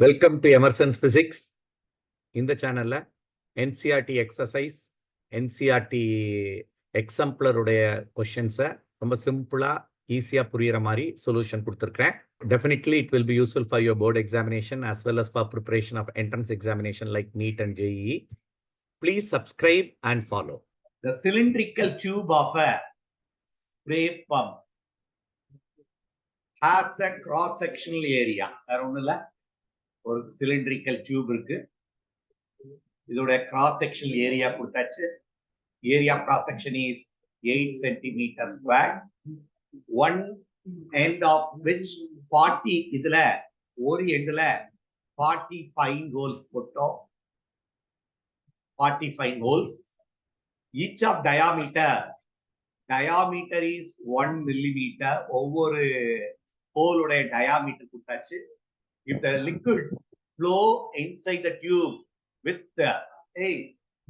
Welcome to Emerson's physics. இந்த சேனல்ல NCERT exercise, NCERT எக்ஸாம்பிளருடைய கொஸ்டின்ஸை ரொம்ப சிம்பிளா ஈஸியா புரியுற மாதிரி சொல்யூஷன் கொடுத்துருக்கேன். Definitely it will be useful for your board examination as well as for preparation of entrance examination like NEET and JEE. Please subscribe and follow. The cylindrical tube of a spray pump has a cross-sectional area. ஒரு cylindrical tube இருக்கு. இதோட cross-sectional area கொடுத்தாச்சு. Area cross-section is 8 centimeters square. One end of which 40 இதுல ஒரு எண்ட்ல 40 fine holes போட்டோம். 40 fine holes. Each of diameter is 1 millimeter. ஒவ்வொரு hole உடைய diameter கொடுத்தாச்சு. If the liquid flow inside the tube with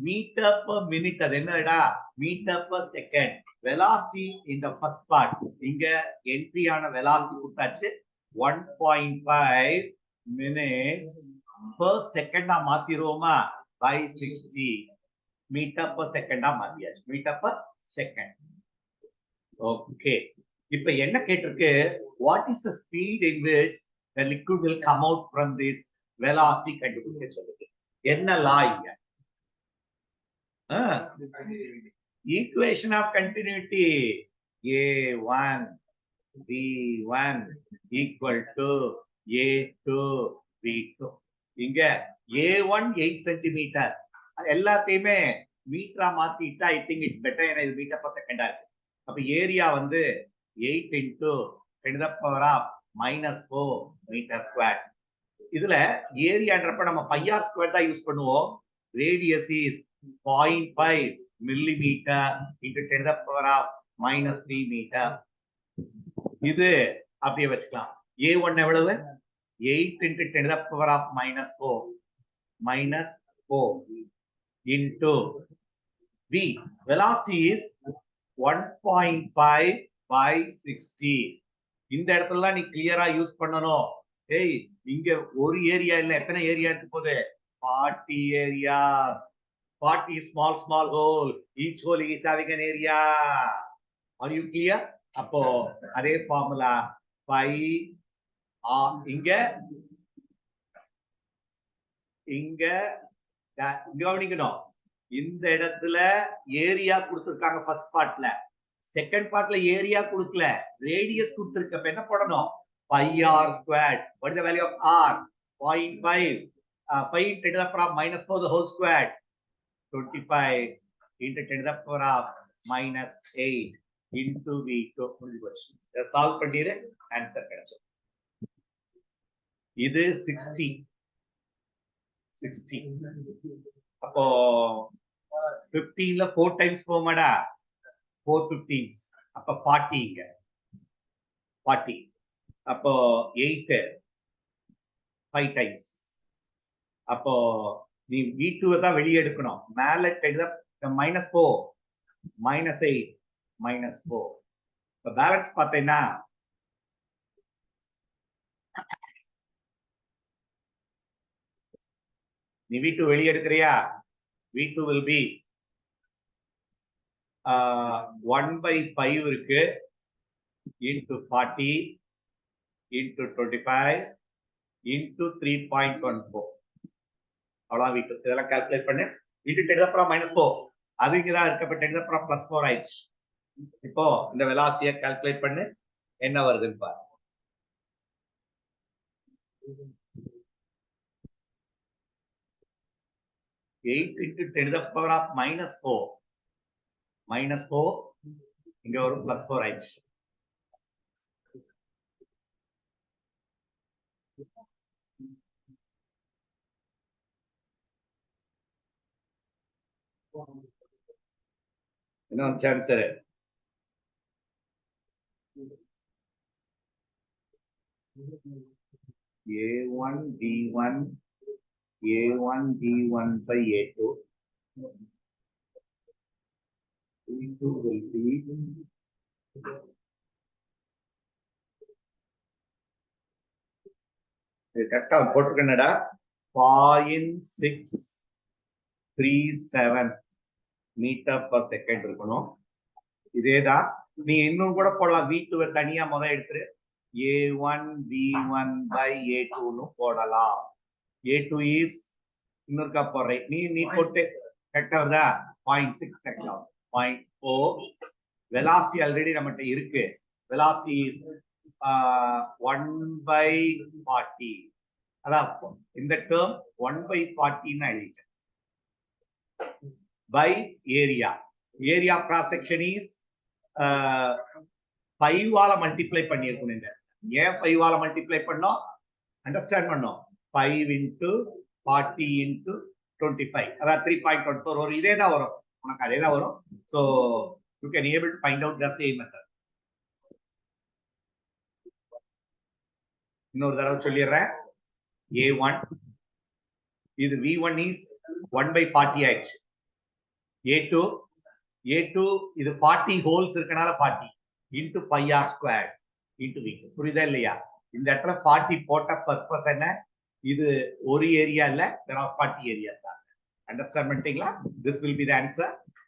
meter per minute, அது என்னடா meter per second. Velocity in the first part, இங்க entry ஆன velocity கொடுத்தாச்சு 1.5 minutes per second மாத்திரோமா by 60 meter per second மாத்தியாச்சு meter per second. Okay, இப்ப என்ன கேட்டிருக்கு, what is the speed in which the liquid will come out from this velocity கண்டுபிடிக்க சொல்லுது. என்ன law இங்க? Equation of continuity A1 B1 equal to A2 B2. இங்க A1 8 centimeter எல்லாத்தையுமே மீட்டரா மாத்திட்டா I think it's better. ஏன்னா இது மீட்டர் per second இருக்கு. அப்ப ஏரியா வந்து 8 into 10 to the power of -4 meter square. இதுல ஏரியான்றப்ப நம்ம pi r square தான் யூஸ் பண்ணுவோம். Radius is 0.5 millimeter into 10 to the power of -3 meter. இது அப்படியே வச்சுக்கலாம். A1 எவ்வளவு? 8 into 10 to the power of -4 into V. Velocity is 1.5 by 60. இந்த இடத்துல நீ கிளியரா யூஸ் பண்ணணும். இங்க ஒரு ஏரியா இல்ல, எத்தனை ஏரியா இருக்கு போகுது? 40 areas. 40 small hole. Each hole is having an area. Are you clear? அப்போ அதே ஃபார்முலா pi இங்க கவனிக்கணும். இந்த இடத்துல ஏரியா கொடுத்திருக்காங்க ஃபர்ஸ்ட் பார்ட்ல. செகண்ட் பார்ட்ல ஏரியா கொடுக்கல, ரேடியஸ் கொடுத்திருக்க. என்ன போடணும்? pi r squared. What is the value of r? 0.5 pi into 10 to the power of -4 the whole squared. 25 into 10 to the power of -8 into V2. இதை சால்வ் பண்ணிரு, answer கிடைச்சது. இது 60. அப்போ 15ல 4 டைம்ஸ் போமாடா, 4 15s. அப்ப 40 இங்க 40. அப்போ 8 5 டைம்ஸ். அப்போ நீ V2 தான் வெளியே எடுக்கணும். மேல -4 -8 -4. இப்ப பேலன்ஸ் பார்த்தீங்கன்னா நீ V2 வெளியே எடுக்கிறியா? V2 will be 1/5 இருக்கு into 40 into 25 into 3.14. அவ்வளவு V2. இதெல்லாம் கால்குலேட் பண்ணு. into 10 to the power -4. அது இங்கதான் இருக்க. 10 to the power +4 ஆயிடுச்சு. இப்போ இந்த வெலாசிட்டியை கால்குலேட் பண்ணு, என்ன வருதுன்னு பாரு. -8 into 10 to the power of -4 இங்க ஒரு +4 ஆயிடுச்சு. என்ன answer? A1 D1 by A2. V2 will be இது கரெக்டா போட்டிருக்கேன்டா 0.637 மீட்டர் பர் செகண்ட் இருக்கணும். இதேதான் நீ இன்னும் கூட போடலாம். V2 தனியா முதல் எடுத்துரு. A1 V1 by A2 போடலாம். A2 is இன்னொருக்கா போடுறேன். நீ போட்டு கரெக்டா வருதா? 0.6 கரெக்டா 0.4. வெலாசிட்டி ஆல்ரெடி நம்மகிட்ட இருக்கு. Velocity is 1/40. அதான் இந்த டேர்ம் 1/40 எழுதிட்டேன். by area. Area cross section is 5 ஆல மல்டிப்ளை பண்ணியிருக்கணும். ஏன் 5 ஆல மல்டிப்ளை பண்ணோம்? அண்டர்ஸ்டாண்ட் பண்ணோம். 5 into 40 into 25. அதான் 3.14 வரும். இதே தான் வரும். உனக்கு அதே தான் வரும். So you can able to find out the same method. இன்னொரு தடவை சொல்லிடுறேன். A1 இது V1 is 1/40 ஆயிடுச்சு. A2 இது 40 ஹோல்ஸ் இருக்கனால 40 into pi r squared into V2. புரியுதா இல்லையா? இந்த இடத்துல 40 போட்ட பர்பஸ் என்ன? இது ஒரு ஏரியா இல்ல, there are 40 areas. அண்டர்ஸ்டாண்ட் பண்ணிட்டீங்களா? This will be the answer.